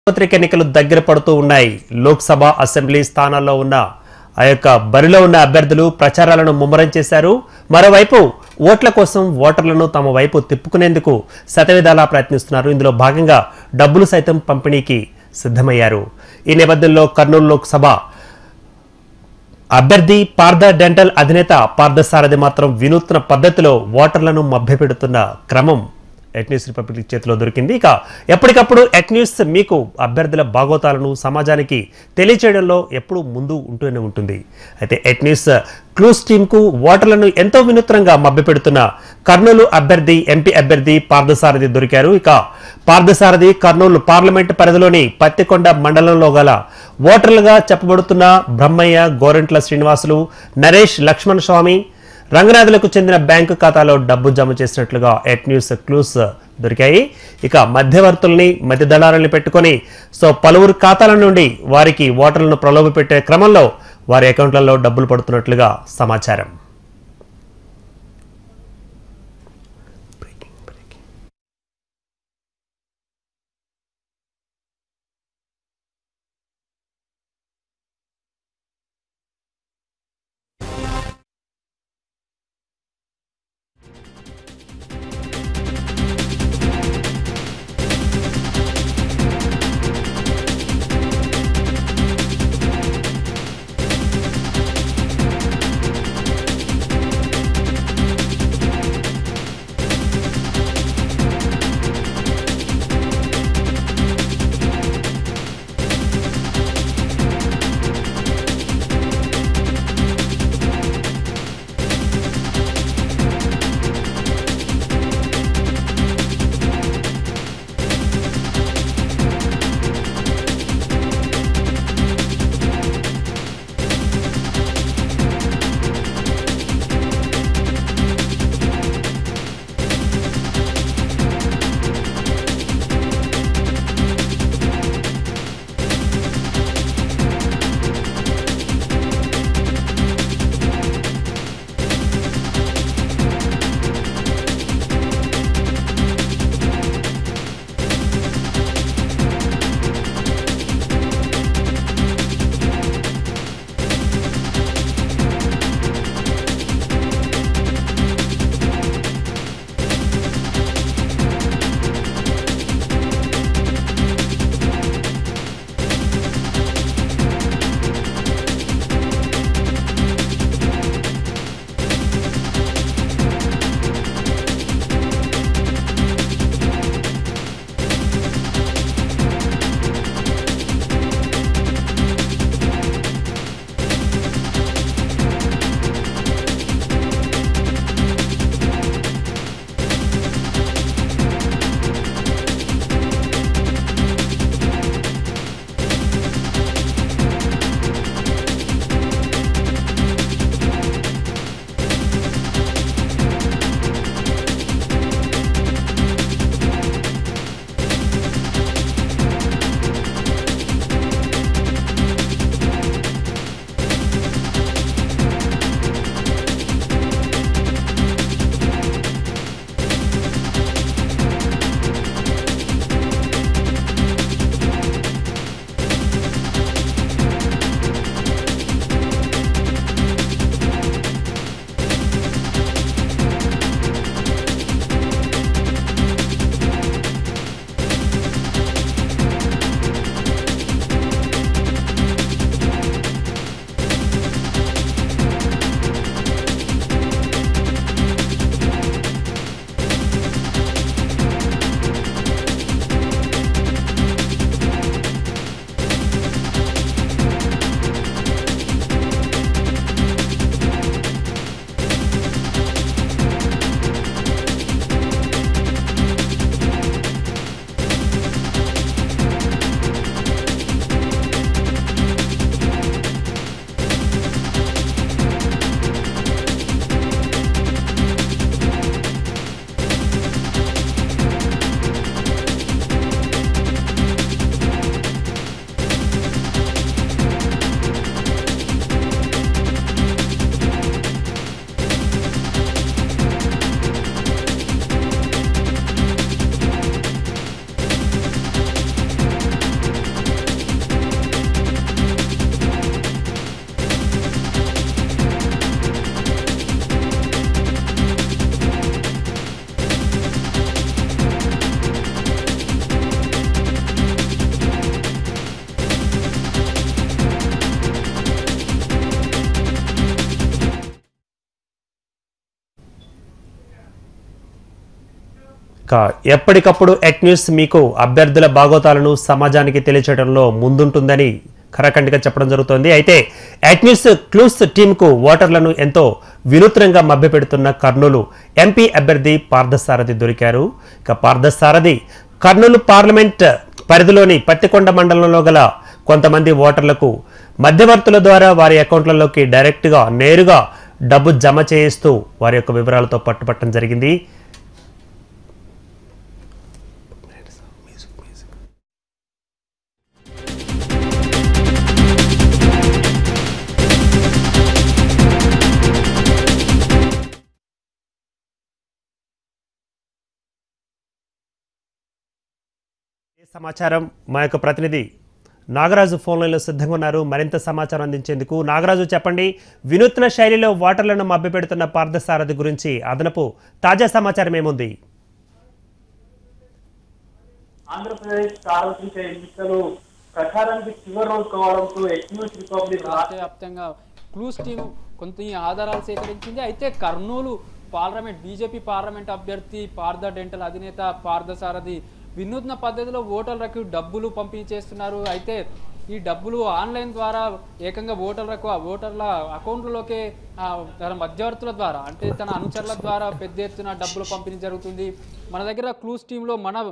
సార్వత్రిక ఎన్నికలు దగ్గర పడుతూ ఉన్నాయి. లోక్సభ అసెంబ్లీ స్థానాల్లో ఉన్న బరిలో ఉన్న అభ్యర్థులు ప్రచారాలను ముమ్మరం చేశారు. మరోవైపు ఓట్ల కోసం ఓటర్లను తమ వైపు తిప్పుకునేందుకు శతవిధాలా ప్రయత్నిస్తున్నారు. ఇందులో భాగంగా డబ్బులు సైతం పంపిణీకి సిద్ధమయ్యారు. ఈ నేపథ్యంలో కర్నూలు లోక్సభ అభ్యర్థి పార్థ డెంటల్ అధినేత పార్థసారథి మాత్రం వినూత్న పద్ధతిలో ఓటర్లను మభ్యపెడుతున్న క్రమం ఎట్ న్యూస్ రిపబ్లిక్ చేతిలో దొరికింది. ఇక ఎప్పటికప్పుడు ఎట్ న్యూస్ మీకు అభ్యర్థుల బాగోతాలను సమాజానికి తెలియచేయడంలో ఎప్పుడూ ముందు ఉంటూనే ఉంటుంది. అయితే ఎట్ న్యూస్ క్లూస్ టీంకు ఓటర్లను ఎంతో వినూత్నంగా మభ్యపెడుతున్న కర్నూలు ఎంపీ అభ్యర్థి పార్థసారథి దొరికారు. ఇక పార్థసారథి కర్నూలు పార్లమెంటు పరిధిలోని పత్తికొండ మండలంలో గల ఓటర్లుగా చెప్పబడుతున్న బ్రహ్మయ్య, గోరంట్ల శ్రీనివాసులు, నరేష్, లక్ష్మణ్ స్వామి, రంగనాథులకు చెందిన బ్యాంకు ఖాతాలో డబ్బు జమ చేసినట్లుగా ఎట్ న్యూస్ క్లూస్ దొరికాయి. ఇక మధ్యవర్తుల్ని, మధ్య దళారుల్ని పెట్టుకొని పలువురు ఖాతాల నుండి వారికి ఓటర్లను ప్రలోభపెట్టే క్రమంలో వారి అకౌంట్లలో డబ్బులు పడుతున్నట్లుగా సమాచారం. ఎప్పటికప్పుడు ఎట్ న్యూస్ మీకు అభ్యర్థుల బాగోతాలను సమాజానికి తెలియచేయడంలో ముందుంటుందని ఖరాఖండిగా చెప్పడం జరుగుతోంది. అయితే ఎట్ న్యూస్ క్లూస్ టీంకు ఓటర్లను ఎంతో వినూత్నంగా మభ్యపెడుతున్న కర్నూలు ఎంపీ అభ్యర్థి పార్థసారథి దొరికారు. ఇక పార్థసారథి కర్నూలు పార్లమెంట్ పరిధిలోని పత్తికొండ మండలంలో గల కొంతమంది ఓటర్లకు మధ్యవర్తుల ద్వారా వారి అకౌంట్లలోకి డైరెక్ట్గా నేరుగా డబ్బు జమ చేయిస్తూ వారి యొక్క వివరాలతో పట్టుపట్టడం జరిగింది. సమాచారం మా యొక్క ప్రతినిధి నాగరాజు ఫోన్ లైన్లో సిద్ధంగా ఉన్నారు. మరింత సమాచారం అందించేందుకు నాగరాజు, చెప్పండి. వినూత్న శైలిలో ఓటర్లను మభ్యపెడుతున్న పార్థసారథి గురించి అదనపు తాజా సమాచారం ఏముంది? ఆంధ్రప్రదేశ్ సార్వత్రిక ఎన్నికలు ప్రచారానికి చివరి రోజు కావడంతో ఎక్స్న్యూస్ రిపబ్లిక్ రాష్ట్ర వ్యాప్తంగా క్లూస్ టీం కొంత ఆధారాలు సేకరించింది. అయితే కర్నూలు పార్లమెంట్ బీజేపీ పార్లమెంట్ అభ్యర్థి పార్థ డెంటల్ అధినేత పార్థసారథి వినూత్న పద్ధతిలో ఓటర్లకు డబ్బులు పంపిణీ చేస్తున్నారు. అయితే ఈ డబ్బులు ఆన్లైన్ ద్వారా ఏకంగా ఓటర్ల అకౌంట్లలోకే తన మధ్యవర్తుల ద్వారా, అంటే తన అనుచరుల ద్వారా పెద్ద ఎత్తున డబ్బులు పంపిణీ జరుగుతుంది. మన దగ్గర క్లూస్ టీంలో మన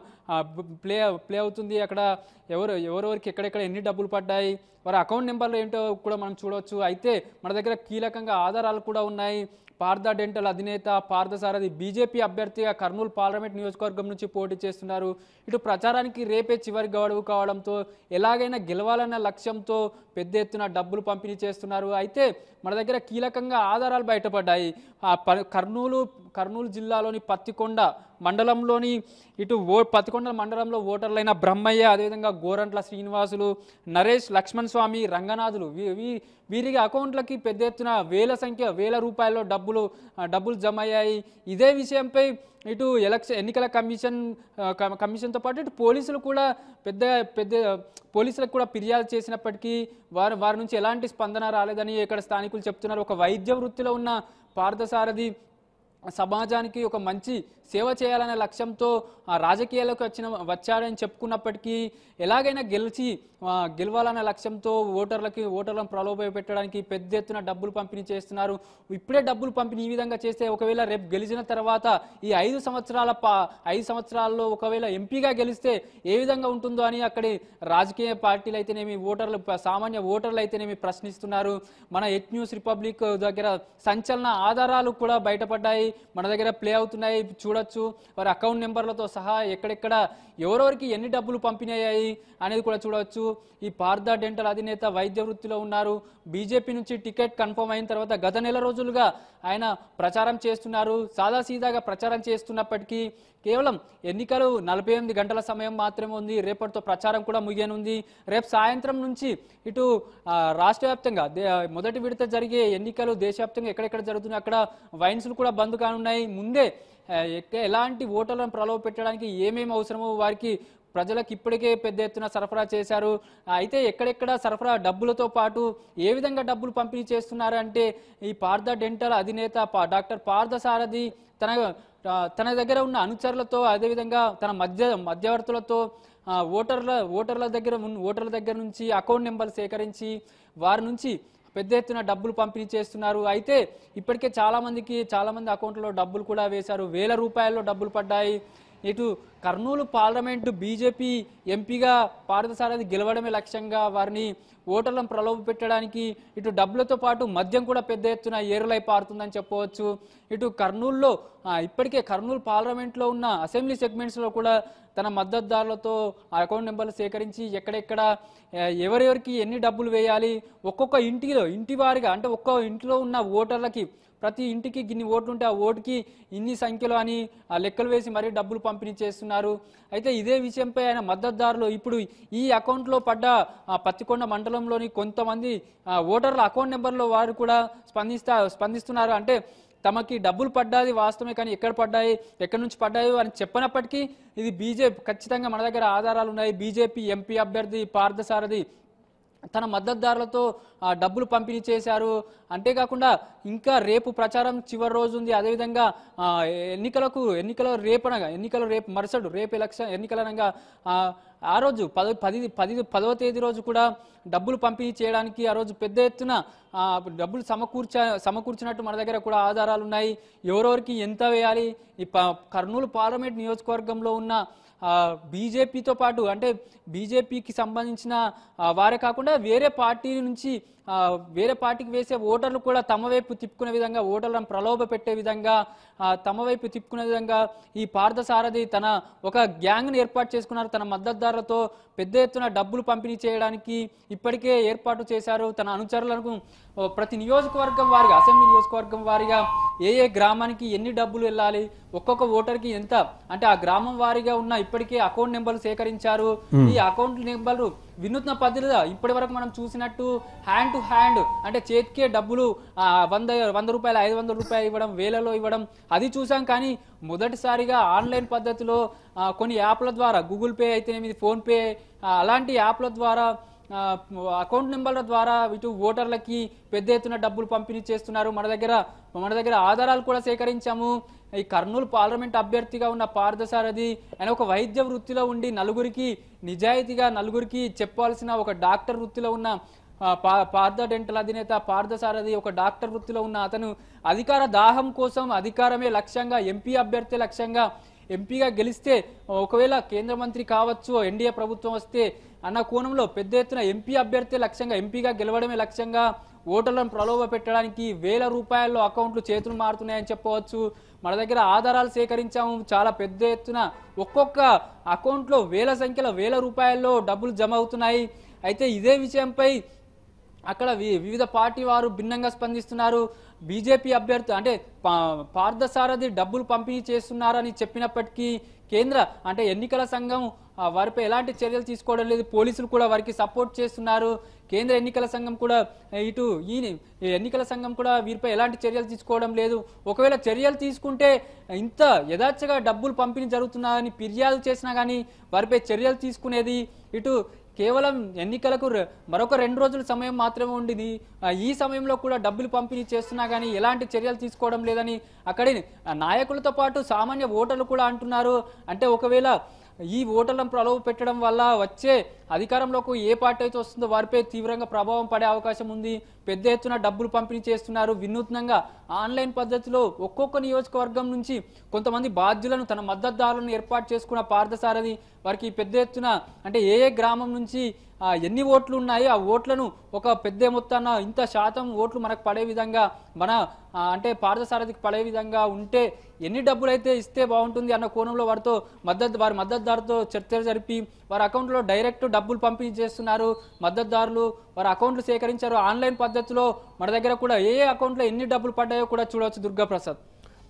ప్లే అవుతుంది. అక్కడ ఎవరెవరికి ఎక్కడెక్కడ ఎన్ని డబ్బులు పడ్డాయి, వారి అకౌంట్ నెంబర్లు ఏంటో కూడా మనం చూడవచ్చు. అయితే మన దగ్గర కీలకంగా ఆధారాలు కూడా ఉన్నాయి. పార్థ డెంటల్ అధినేత పార్థసారథి బీజేపీ అభ్యర్థిగా కర్నూలు పార్లమెంట్ నియోజకవర్గం నుంచి పోటీ చేస్తున్నారు. ఇటు ప్రచారానికి రేపే చివరి గడువు కావడంతో ఎలాగైనా గెలవాలన్న లక్ష్యంతో పెద్ద ఎత్తున డబ్బులు పంపిణీ చేస్తున్నారు. అయితే మన దగ్గర కీలకంగా ఆధారాలు బయటపడ్డాయి. కర్నూలు జిల్లాలోని పత్తికొండ మండలంలోని పత్తికొండ మండలంలో ఓటర్లైన బ్రహ్మయ్య, అదేవిధంగా గోరంట్ల శ్రీనివాసులు, నరేష్, లక్ష్మణ్ స్వామి, రంగనాథులు వీరికి అకౌంట్లకి పెద్ద ఎత్తున వేల రూపాయల్లో డబ్బులు జమ అయ్యాయి. ఇదే విషయంపై ఇటు ఎన్నికల కమిషన్తో పాటు ఇటు పోలీసులు కూడా పోలీసులకు కూడా ఫిర్యాదు చేసినప్పటికీ వారి నుంచి ఎలాంటి స్పందన రాలేదని ఇక్కడ స్థానికులు చెప్తున్నారు. ఒక వైద్య వృత్తిలో ఉన్న పార్థసారథి సమాజానికి ఒక మంచి సేవ చేయాలనే లక్ష్యంతో రాజకీయాలకు వచ్చాడని చెప్పుకున్నప్పటికీ ఎలాగైనా గెలవాలనే లక్ష్యంతో ఓటర్లను ప్రలోభ పెట్టడానికి పెద్ద ఎత్తున డబ్బులు పంపిణీ చేస్తున్నారు. ఇప్పుడే డబ్బులు పంపిణీ ఈ విధంగా చేస్తే ఒకవేళ రేపు గెలిచిన తర్వాత ఈ 5 సంవత్సరాల్లో ఒకవేళ ఎంపీగా గెలిస్తే ఏ విధంగా ఉంటుందో అని అక్కడి రాజకీయ పార్టీలు అయితేనేమి సామాన్య ఓటర్లు అయితేనేమి ప్రశ్నిస్తున్నారు. మన ఎట్ న్యూస్ రిపబ్లిక్ దగ్గర సంచలన ఆధారాలు కూడా బయటపడ్డాయి, మన దగ్గర ప్లే అవుతున్నాయి, చూడొచ్చు. వారి అకౌంట్ నెంబర్లతో సహా ఎక్కడెక్కడ ఎవరెవరికి ఎన్ని డబ్బులు పంపిణీ అయ్యాయి అనేది కూడా చూడవచ్చు. ఈ పార్థ డెంటల్ అధినేత వైద్య వృత్తిలో ఉన్నారు. బీజేపీ నుంచి టికెట్ కన్ఫర్మ్ అయిన తర్వాత గత నెల రోజులుగా ఆయన ప్రచారం చేస్తున్నారు. సాదాసీదాగా ప్రచారం చేస్తున్నప్పటికీ కేవలం ఎన్నికలు 48 గంటల సమయం మాత్రమే ఉంది. రేపటితో ప్రచారం కూడా ముగియనుంది. రేపు సాయంత్రం నుంచి ఇటు రాష్ట్ర వ్యాప్తంగా మొదటి విడత జరిగే ఎన్నికలు దేశవ్యాప్తంగా ఎక్కడెక్కడ జరుగుతున్నాయి అక్కడ వైన్స్లు కూడా బంద్ కానున్నాయి. ముందే ఎలాంటి ఓటర్లను ప్రలోభ పెట్టడానికి ఏమేమి అవసరమో వారికి ప్రజలకు ఇప్పటికే పెద్ద ఎత్తున సరఫరా చేశారు. అయితే ఎక్కడెక్కడ సరఫరా డబ్బులతో పాటు ఏ విధంగా డబ్బులు పంపిణీ చేస్తున్నారు అంటే ఈ పార్థ డెంటల్ అధినేత డాక్టర్ పార్థసారథి తన దగ్గర ఉన్న అనుచరులతో, అదేవిధంగా తన మధ్యవర్తులతో ఓటర్ల దగ్గర నుంచి అకౌంట్ నెంబర్లు సేకరించి వారి నుంచి పెద్ద ఎత్తున డబ్బులు పంపిణీ చేస్తున్నారు. అయితే ఇప్పటికే చాలా మంది అకౌంట్లో డబ్బులు కూడా వేశారు. వేల రూపాయల్లో డబ్బులు పడ్డాయి. ఇటు కర్నూలు పార్లమెంటు బీజేపీ ఎంపీగా పార్థసారథి గెలవడమే లక్ష్యంగా వారిని ఓటర్లను ప్రలోభ పెట్టడానికి ఇటు డబ్బులతో పాటు మద్యం కూడా పెద్ద ఎత్తున ఏరులై పారుతుందని చెప్పవచ్చు. ఇటు కర్నూలులో ఇప్పటికే కర్నూలు పార్లమెంట్లో ఉన్న అసెంబ్లీ సెగ్మెంట్స్లో కూడా తన మద్దతుదారులతో అకౌంట్ నెంబర్లు సేకరించి ఎక్కడెక్కడ ఎవరెవరికి ఎన్ని డబ్బులు వేయాలి, ఒక్కొక్క ఇంటి వారిగా, అంటే ఒక్కో ఇంట్లో ఉన్న ఓటర్లకి ప్రతి ఇంటికి గిన్ని ఓట్లు ఉంటే ఆ ఓటుకి ఇన్ని సంఖ్యలో అని లెక్కలు వేసి మరీ డబ్బులు పంపిణీ చేస్తున్నారు. అయితే ఇదే విషయంపై ఆయన మద్దతుదారులు ఇప్పుడు ఈ అకౌంట్లో పడ్డ పత్తికొండ మండలంలోని కొంతమంది ఓటర్ల అకౌంట్ నెంబర్లో వారు కూడా స్పందిస్తున్నారు. అంటే తమకి డబ్బులు పడ్డాది వాస్తవమే, కానీ ఎక్కడి నుంచి పడ్డాయో అని చెప్పనప్పటికీ ఇది బీజేపీ ఖచ్చితంగా మన దగ్గర ఆధారాలు ఉన్నాయి. బీజేపీ ఎంపీ అభ్యర్థి పార్థసారథి తన మద్దతుదారులతో డబ్బులు పంపిణీ చేశారు. అంతేకాకుండా ఇంకా రేపు ప్రచారం చివరి రోజు ఉంది. అదేవిధంగా ఎన్నికల రేపు మరుసడు రేపు ఎన్నికలనగా ఆ రోజు 10వ తేదీ రోజు కూడా డబ్బులు పంపిణీ చేయడానికి ఆ రోజు పెద్ద ఎత్తున డబ్బులు సమకూర్చినట్టు మన దగ్గర కూడా ఆధారాలు ఉన్నాయి. ఎవరెవరికి ఎంత వేయాలి, ఈ కర్నూలు పార్లమెంట్ నియోజకవర్గంలో ఉన్న బీజేపీతో పాటు అంటే బీజేపీకి సంబంధించిన వారే కాకుండా వేరే పార్టీ నుంచి వేరే పార్టీకి వేసే ఓటర్లు కూడా తమ వైపు తిప్పుకునే విధంగా, ఓటర్లను ప్రలోభ పెట్టే విధంగా, తమ వైపు తిప్పుకునే విధంగా ఈ పార్థసారథి తన ఒక గ్యాంగ్ను ఏర్పాటు చేసుకున్నారు. తన మద్దతుదారులతో పెద్ద ఎత్తున డబ్బులు పంపిణీ చేయడానికి ఇప్పటికే ఏర్పాటు చేశారు. తన అనుచరులకు ప్రతి నియోజకవర్గం వారిగా, అసెంబ్లీ నియోజకవర్గం వారిగా ఏ గ్రామానికి ఎన్ని డబ్బులు వెళ్ళాలి, ఒక్కొక్క ఓటర్కి ఎంత అంటే ఆ గ్రామం వారిగా ఉన్న ఇప్పటికే అకౌంట్ నెంబర్లు సేకరించారు. ఈ అకౌంట్ నెంబర్లు వినూత్న పద్ధతిగా ఇప్పటి వరకు మనం చూసినట్టు హ్యాండ్ టు హ్యాండ్ అంటే చేతికే డబ్బులు 100 రూపాయలు 500 రూపాయలు ఇవ్వడం, వేలలో ఇవ్వడం అది చూసాం. కానీ మొదటిసారిగా ఆన్లైన్ పద్ధతిలో కొన్ని యాప్ల ద్వారా, గూగుల్ పే అయితేనేమి, ఫోన్ పే అలాంటి యాప్ల ద్వారా, అకౌంట్ నెంబర్ల ద్వారా ఇటు ఓటర్లకి పెద్ద ఎత్తున డబ్బులు పంపిణీ చేస్తున్నారు. మన దగ్గర ఆధారాలు కూడా సేకరించాము. ఈ కర్నూలు పార్లమెంట్ అభ్యర్థిగా ఉన్న పార్థసారథి ఆయన ఒక వైద్య వృత్తిలో ఉండి నిజాయితీగా నలుగురికి చెప్పాల్సిన ఒక డాక్టర్ వృత్తిలో ఉన్న పార్థ డెంటల్ అధినేత పార్థసారథి ఒక డాక్టర్ వృత్తిలో ఉన్న అతను అధికార దాహం కోసం, అధికారమే లక్ష్యంగా, ఎంపీ అభ్యర్థి లక్ష్యంగా, ఎంపీగా గెలిస్తే ఒకవేళ కేంద్ర మంత్రి కావచ్చు, ఎన్డీఏ ప్రభుత్వం వస్తే అన్న కోణంలో పెద్ద ఎత్తున ఎంపీ అభ్యర్థి లక్ష్యంగా, ఎంపీగా గెలవడమే లక్ష్యంగా ఓటర్లను ప్రలోభ పెట్టడానికి వేల రూపాయల్లో అకౌంట్లు చేతులు మారుతున్నాయని చెప్పవచ్చు. మన దగ్గర ఆధారాలు సేకరించాము. చాలా పెద్ద ఎత్తున ఒక్కొక్క అకౌంట్లో వేల రూపాయల్లో డబ్బులు జమ అవుతున్నాయి. అయితే ఇదే విషయంపై అక్కడ వివిధ పార్టీ వారు భిన్నంగా స్పందిస్తున్నారు. బీజేపీ అభ్యర్థి అంటే పార్థసారథి డబ్బులు పంపిణీ చేస్తున్నారని చెప్పినప్పటికీ కేంద్ర అంటే ఎన్నికల సంఘం వారిపై ఎలాంటి చర్యలు తీసుకోవడం లేదు. పోలీసులు కూడా వారికి సపోర్ట్ చేస్తున్నారు. కేంద్ర ఎన్నికల సంఘం కూడా ఎన్నికల సంఘం కూడా వీరిపై ఎలాంటి చర్యలు తీసుకోవడం లేదు. ఒకవేళ చర్యలు తీసుకుంటే ఇంత యథార్థంగా డబ్బులు పంపిణీ జరుగుతున్నాయని ఫిర్యాదు చేసినా కానీ వారిపై చర్యలు తీసుకునేది ఇటు కేవలం ఎన్నికలకు మరొక 2 రోజుల సమయం మాత్రమే ఉండింది. ఈ సమయంలో కూడా డబ్బులు పంపిణీ చేస్తున్నా కానీ ఎలాంటి చర్యలు తీసుకోవడం లేదని అక్కడి నాయకులతో పాటు సామాన్య ఓటర్లు కూడా అంటున్నారు. అంటే ఒకవేళ ఈ ఓటర్లను ప్రలోభ పెట్టడం వల్ల వచ్చే అధికారంలోకి ఏ పార్టీ అయితే వస్తుందో వారిపై తీవ్రంగా ప్రభావం పడే అవకాశం ఉంది. పెద్ద ఎత్తున డబ్బులు పంపిణీ చేస్తున్నారు. వినూత్నంగా ఆన్లైన్ పద్ధతిలో ఒక్కొక్క నియోజకవర్గం నుంచి కొంతమంది బాధ్యులను, తన మద్దతుదారులను ఏర్పాటు చేసుకున్న పార్థసారథి వారికి పెద్ద ఎత్తున అంటే ఏ గ్రామం నుంచి ఎన్ని ఓట్లు ఉన్నాయో ఆ ఓట్లను ఒక పెద్ద మొత్తాన ఇంత శాతం ఓట్లు మనకు పడే విధంగా అంటే పార్థసారథికి పడే విధంగా ఉంటే ఎన్ని డబ్బులు అయితే ఇస్తే బాగుంటుంది అన్న కోణంలో వారి మద్దతుదారుతో చర్చలు జరిపి వారి అకౌంట్లో డైరెక్ట్ డబ్బులు పంపిణీ చేస్తున్నారు. మద్దతుదారులు వారి అకౌంట్లు సేకరించారు. ఆన్లైన్ పద్ధతిలో మన దగ్గర కూడా ఏ అకౌంట్లో ఎన్ని డబ్బులు పడ్డాయో కూడా చూడవచ్చు దుర్గాప్రసాద్.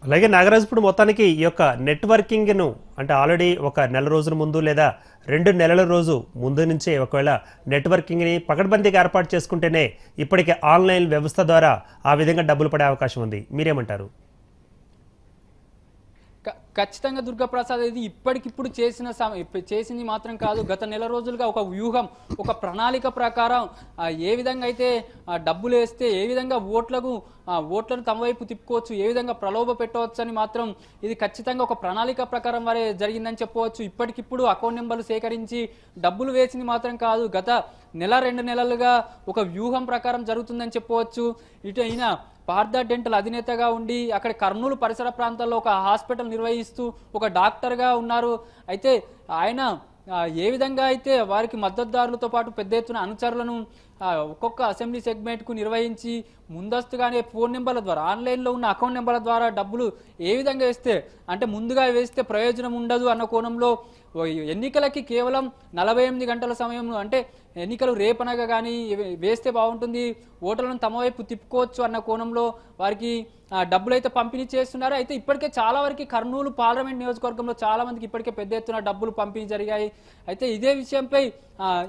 అలాగే నాగరాజు, ఇప్పుడు మొత్తానికి ఈ యొక్క నెట్వర్కింగ్ను అంటే ఆల్రెడీ ఒక నెల రోజుల ముందు లేదా 2 నెలల రోజు ముందు నుంచే ఒకవేళ నెట్వర్కింగ్ని పకడ్బందీగా ఏర్పాటు చేసుకుంటేనే ఇప్పటికే ఆన్లైన్ వ్యవస్థ ద్వారా ఆ విధంగా డబ్బులు పడే అవకాశం ఉంది. మీరేమంటారు? ఖచ్చితంగా దుర్గాప్రసాద్, ఇది ఇప్పటికిప్పుడు చేసింది మాత్రం కాదు. గత నెల రోజులుగా ఒక వ్యూహం, ఒక ప్రణాళిక ప్రకారం ఏ విధంగా అయితే డబ్బులు వేస్తే ఏ విధంగా ఓట్లను తమ వైపు తిప్పుకోవచ్చు, ఏ విధంగా ప్రలోభ పెట్టవచ్చు అని మాత్రం ఇది ఖచ్చితంగా ఒక ప్రణాళిక ప్రకారం వారే జరిగిందని చెప్పవచ్చు. ఇప్పటికిప్పుడు అకౌంట్ నెంబర్లు సేకరించి డబ్బులు వేసింది మాత్రం కాదు. గత 1-2 నెలలుగా ఒక వ్యూహం ప్రకారం జరుగుతుందని చెప్పవచ్చు. ఇటు అయినా పార్థ డెంటల్ అధినేతగా ఉండి అక్కడ కర్నూలు పరిసర ప్రాంతాల్లో ఒక హాస్పిటల్ నిర్వహిస్తూ ఒక డాక్టర్గా ఉన్నారు. అయితే ఆయన ఏ విధంగా అయితే వారికి మద్దతుదారులతో పాటు పెద్ద ఎత్తున అనుచరులను ఒక్కొక్క అసెంబ్లీ సెగ్మెంట్కు నిర్వహించి ముందస్తుగానే ఫోన్ నెంబర్ల ద్వారా, ఆన్లైన్లో ఉన్న అకౌంట్ నెంబర్ల ద్వారా డబ్బులు ఏ విధంగా వేస్తే అంటే ముందుగా వేస్తే ప్రయోజనం ఉండదు అన్న కోణంలో ఎన్నికలకి కేవలం 48 గంటల సమయం అంటే ఎన్నికలు రేపనగా కానీ వేస్తే బాగుంటుంది, ఓటర్లను తమ వైపు తిప్పుకోవచ్చు అన్న కోణంలో వారికి డబ్బులు అయితే పంపిణీ చేస్తున్నారు. అయితే ఇప్పటికే చాలా వరకు కర్నూలు పార్లమెంట్ నియోజకవర్గంలో చాలా మందికి ఇప్పటికే పెద్ద ఎత్తున డబ్బులు పంపిణీ జరిగాయి. అయితే ఇదే విషయంపై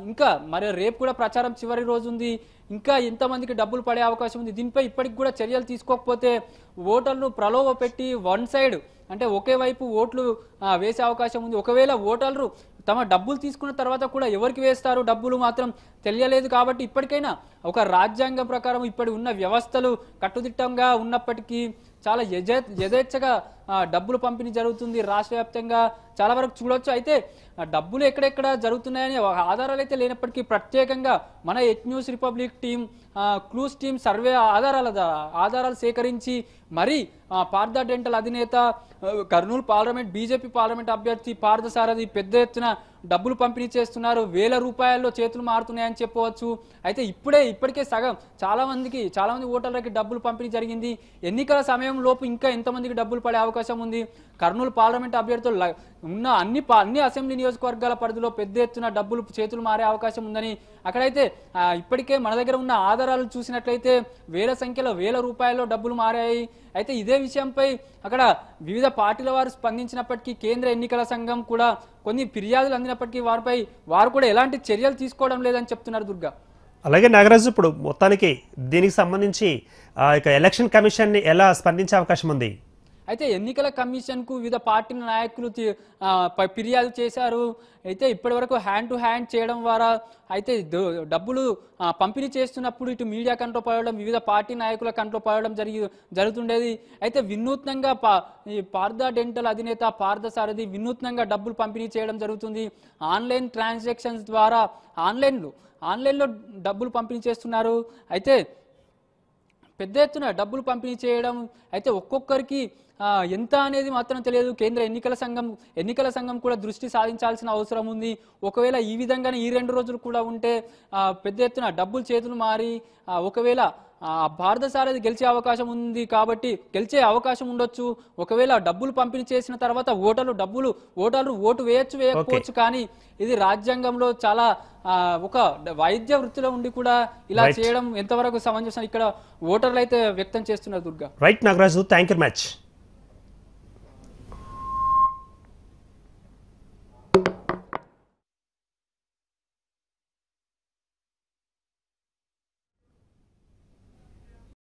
ఇంకా మరి రేపు కూడా ప్రచారం చివరి రోజు ఉంది. ఇంకా ఎంతమందికి డబ్బులు పడే అవకాశం ఉంది. దీనిపై ఇప్పటికి కూడా చర్యలు తీసుకోకపోతే ఓటర్లు ప్రలోభ పెట్టి వన్ సైడ్ అంటే ఒకే వైపు ఓట్లు వేసే అవకాశం ఉంది. ఒకవేళ ఓటర్లు తమ డబ్బులు తీసుకున్న తర్వాత కూడా ఎవరికి వేస్తారు డబ్బులు మాత్రం తెలియలేదు. కాబట్టి ఇప్పటికైనా ఒక రాజ్యాంగం ప్రకారం ఇప్పటి ఉన్న వ్యవస్థలు కట్టుదిట్టంగా ఉన్నప్పటికీ చాలా యథేచ్ఛగా డబ్బులు పంపిణీ జరుగుతుంది రాష్ట్ర వ్యాప్తంగా చాలా వరకు చూడొచ్చు. అయితే డబ్బులు ఎక్కడెక్కడ జరుగుతున్నాయని ఆధారాలు అయితే లేనప్పటికీ ప్రత్యేకంగా మన at news republic team clues team survey ఆధారాలు సేకరించి మరి పార్థ డెంటల్ అధినేత కర్నూలు పార్లమెంట్ బీజేపీ పార్లమెంట్ అభ్యర్థి పార్థసారథి పెద్ద ఎత్తున డబ్బులు పంపిణీ చేస్తున్నారు, వేల రూపాయల్లో చేతులు మారుతున్నాయని చెప్పవచ్చు. అయితే ఇప్పటికే సగం చాలా మంది ఓటర్లకి డబ్బులు పంపిణీ జరిగింది. ఎన్నికల సమయం లోపు ఇంకా ఎంతమందికి డబ్బులు పడే అవకాశం ఉంది? కర్నూలు పార్లమెంట్ అభ్యర్థులు ఉన్న అన్ని అసెంబ్లీ నియోజకవర్గాల పరిధిలో పెద్ద ఎత్తున డబ్బులు చేతులు మారే అవకాశం ఉందని అక్కడైతే ఇప్పటికే మన దగ్గర ఉన్న ఆధారాలు చూసినట్లయితే వేల రూపాయల్లో డబ్బులు మారాయి. అయితే ఇదే విషయంపై అక్కడ వివిధ పార్టీల వారు స్పందించినప్పటికీ కేంద్ర ఎన్నికల సంఘం కూడా కొన్ని ఫిర్యాదులు అందినప్పటికీ వారు కూడా ఎలాంటి చర్యలు తీసుకోవడం లేదని చెప్తున్నారు దుర్గా. అలాగే నాగరాజు, ఇప్పుడు మొత్తానికి దీనికి సంబంధించి ఇక ఎలక్షన్ కమిషన్ ఎలా స్పందించే అవకాశం ఉంది? అయితే ఎన్నికల కమిషన్ కు వివిధ పార్టీల నాయకులు ఫిర్యాదు చేశారు. అయితే ఇప్పటి వరకు హ్యాండ్ టు హ్యాండ్ చేయడం ద్వారా అయితే డబ్బులు పంపిణీ చేస్తున్నప్పుడు ఇటు మీడియా కంట్లో పడడం, వివిధ పార్టీ నాయకుల కంట్లో పడడం జరుగుతుండేది. అయితే వినూత్నంగా ఈ పార్థ డెంటల్ అధినేత పార్థసారథి వినూత్నంగా డబ్బులు పంపిణీ చేయడం జరుగుతుంది. ఆన్లైన్ ట్రాన్సాక్షన్స్ ద్వారా ఆన్లైన్లో డబ్బులు పంపిణీ చేస్తున్నారు. అయితే పెద్ద ఎత్తున డబ్బులు పంపిణీ చేయడం, అయితే ఒక్కొక్కరికి ఎంత అనేది మాత్రం తెలియదు. కేంద్ర ఎన్నికల సంఘం కూడా దృష్టి సాధించాల్సిన అవసరం ఉంది. ఒకవేళ ఈ విధంగానే ఈ 2 రోజులు కూడా ఉంటే పెద్ద ఎత్తున డబ్బులు చేతులు మారి ఒకవేళ పార్థసారథి గెలిచే అవకాశం ఉంది. కాబట్టి గెలిచే అవకాశం ఉండొచ్చు. ఒకవేళ డబ్బులు పంపిణీ చేసిన తర్వాత ఓటర్లు ఓటు వేయకపోవచ్చు. కానీ ఇది రాజ్యాంగంలో చాలా ఒక వైద్య వృత్తిలో ఉండి కూడా ఇలా చేయడం ఎంతవరకు సమంజసం ఇక్కడ ఓటర్లు అయితే వ్యక్తం చేస్తున్నారు Durga. Right Nagaraju, thank you much.